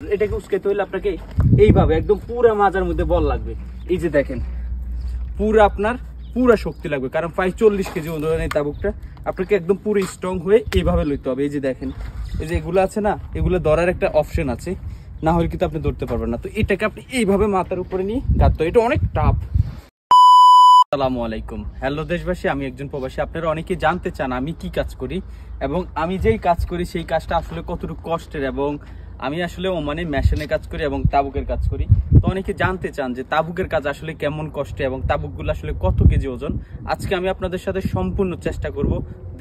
এটাকে উস্কাইতে হলে আপনাকে এইভাবে একদম পুরা মাজার মধ্যে বল লাগবে। এই যে দেখেন পুরা আপনার পুরা শক্তি লাগবে, কারণ প্রায় 40 কেজি ওজনের এই তাবুকটা আপনাকে একদম পুরো স্ট্রং হয়ে এইভাবে লইতে হবে। এই যে দেখেন, এই যে এগুলো আছে না, এগুলো ধরার একটা অপশন আছে, না হলে কিন্তু আপনি ধরতে পারবেন না। তো এটাকে আপনি এইভাবে মাথার উপরে নিয়ে গাঁথতে হবে, এটা অনেক টাফ। আসসালামু আলাইকুম, হ্যালো দেশবাসী, আমি একজন প্রবাসী। আপনারা অনেকে জানতে চান আমি কি কাজ করি এবং আমি যেই কাজ করি সেই কাজটা আসলে কতটুকু কষ্টের, এবং আমি আসলে ওমানে মেশিনে কাজ করি এবং তাবুকের কাজ করি। তো অনেকে জানতে চান যে তাবুকের কাজ আসলে কেমন কষ্টে এবং তাবুকগুলো আসলে কত কেজি ওজন। আজকে আমি আপনাদের সাথে সম্পূর্ণ চেষ্টা করব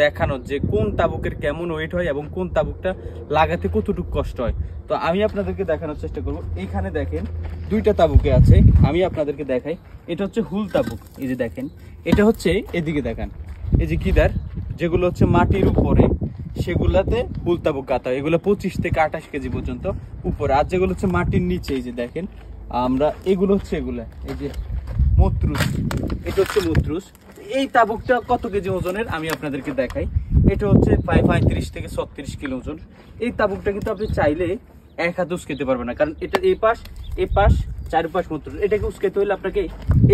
দেখানোর যে কোন তাবুকের কেমন ওয়েট হয় এবং কোন তাবুকটা লাগাতে কতটুকু কষ্ট হয়। তো আমি আপনাদেরকে দেখানোর চেষ্টা করব। এইখানে দেখেন দুইটা তাবুকে আছে, আমি আপনাদেরকে দেখাই। এটা হচ্ছে হুল তাবুক, এই যে দেখেন। এটা হচ্ছে এদিকে দেখান, এই যে কিদার যেগুলো হচ্ছে মাটির উপরে সেগুলাতে হুল তাবুক গাঁথা হয়। এগুলো 25 থেকে 28 কেজি পর্যন্ত উপরে। আর যেগুলো হচ্ছে মাটির নিচে, এই যে দেখেন আমরা এগুলো হচ্ছে এগুলা, এই যে মত্রুস, এটা হচ্ছে মত্রুস। এই তাবুকটা কত কেজি ওজনের আমি আপনাদেরকে দেখাই। এটা হচ্ছে প্রায় 35 থেকে 36 কিলো ওজন। এই তাবুকটা কিন্তু আপনি চাইলে এক হাতে উস্কাইতে পারবেন না, কারণ এটা এই পাশ চারপাশ মত্রুস। এটাকে উস্কাইতে হলে আপনাকে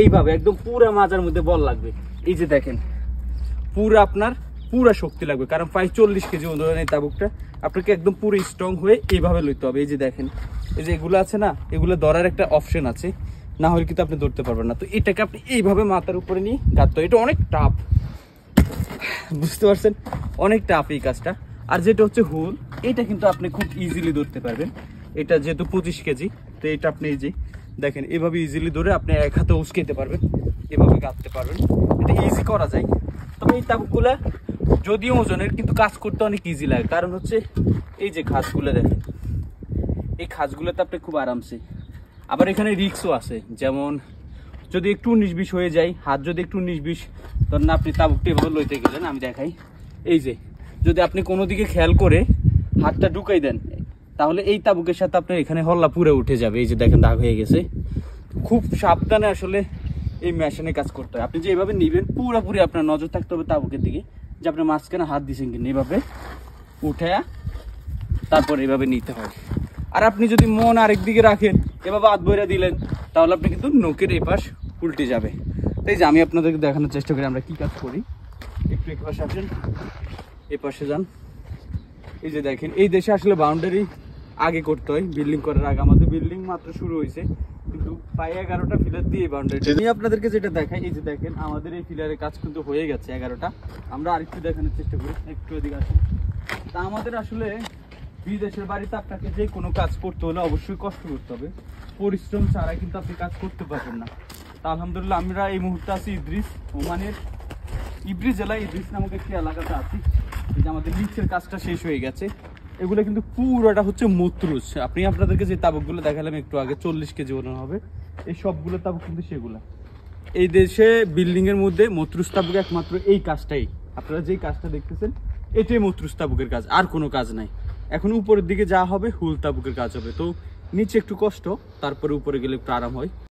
এইভাবে একদম পুরা মাজার মধ্যে বল লাগবে। এই যে দেখেন পুরা আপনার পুরা শক্তি লাগবে, কারণ প্রায় 40 কেজি ওজনের এই তাবুকটা আপনাকে একদম পুরো স্ট্রং হয়ে এইভাবে লইতে হবে। এই যে দেখেন, এই যে এগুলো আছে না, এগুলো ধরার একটা অপশন আছে, না হলে কিন্তু আপনি ধরতে পারবেন না। তো এটাকে আপনি এইভাবে মাথার উপরে নিয়ে গাঁথতে হবে, এটা অনেক টাফ, বুঝতে পারছেন, অনেক টাফ এই কাজটা। আর যেটা হচ্ছে হুল, এটা কিন্তু আপনি খুব ইজিলি ধরতে পারবেন। এটা যেহেতু 25 কেজি, তো এটা আপনি এই যে দেখেন এভাবে ইজিলি ধরে আপনি এক হাতে উস্কাইতে পারবেন, এভাবে গাঁথতে পারবেন। এটা ইজি করা যায়। তবে এই তাবুকগুলা যদিও ওজনের, কিন্তু কাজ করতে অনেক ইজি লাগে, কারণ হচ্ছে এই যে খাঁজগুলো দেখেন, এই খাঁজগুলোতে আপনি খুব আরামসে। আবার এখানে রিক্সও আছে, যেমন যদি একটু 19-20 হয়ে যায়, হাত যদি একটু 19-20, ধরেন আপনি তাবুকটা এভাবে লইতে গেলেন, আমি দেখাই, এই যে যদি আপনি কোনো দিকে খেয়াল করে হাতটা ঢুকাই দেন, তাহলে এই তাবুকের সাথে আপনার এখানে হল্লা পুরে উঠে যাবে। এই যে দেখেন দাগ হয়ে গেছে। খুব সাবধানে আসলে এই মেশিনে কাজ করতে হয়। আপনি যে এইভাবে নিবেন, পুরোপুরি আপনার নজর থাকতে হবে তাবুকের দিকে, যে আপনি মাঝখানে হাত দিয়েছেন কিনা, এইভাবে উঠে তারপর এইভাবে নিতে হয়। আর আপনি যদি মন আরেক দিকে রাখেন, এভাবে হাত বইরা দিলেন, তাহলে আপনি কিন্তু নখের এপাশ উল্টে যাবে। তাই যে আমি আপনাদেরকে দেখানোর চেষ্টা করি আমরা কি কাজ করি। একটু এপাশে আসেন, এপাশে যান। এই যে দেখেন, এই দেশে আসলে বাউন্ডারি আগে করতে হয়, বিল্ডিং করার আগে। আমাদের বিল্ডিং মাত্র শুরু হয়েছে, কিন্তু প্রায় 11টা ফিলার দিয়ে বাউন্ডারি। আমি আপনাদেরকে যেটা দেখাই, এই যে দেখেন আমাদের এই ফিলারের কাজ কিন্তু হয়ে গেছে 11টা। আমরা আরেকটু দেখানোর চেষ্টা করি, একটু এদিকে আসেন। তা আমাদের আসলে বিদেশের বাড়িতে আপনাকে যে কোনো কাজ করতে হলে অবশ্যই কষ্ট করতে হবে, পরিশ্রম ছাড়া কিন্তু আপনি কাজ করতে পারবেন না। তা আলহামদুলিল্লাহ আমরা এই মুহূর্তে আছি ইদ্রিস, ওমানের ইদ্রিস জেলায় ইদ্রিস নামক একটি এলাকাতে আছি। এই যে আমাদের নিচের কাজটা শেষ হয়ে গেছে। এগুলো কিন্তু পুরোটা হচ্ছে মত্রুস। আপনি আপনাদেরকে যে তাবুকগুলো দেখালাম একটু আগে, 40 কেজি ওজন হবে, এই সবগুলো তাবুক কিন্তু সেগুলা। এই দেশে বিল্ডিং এর মধ্যে মত্রুস তাবুক একমাত্র এই কাজটাই, আপনারা যেই কাজটা দেখতেছেন এটাই মত্রুস তাবুকের কাজ, আর কোনো কাজ নাই। এখন উপরের দিকে যা হবে হুল তাবুকের কাজ হবে। তো নিচে একটু কষ্ট, তারপরে উপরে গেলে একটু আরাম হয়।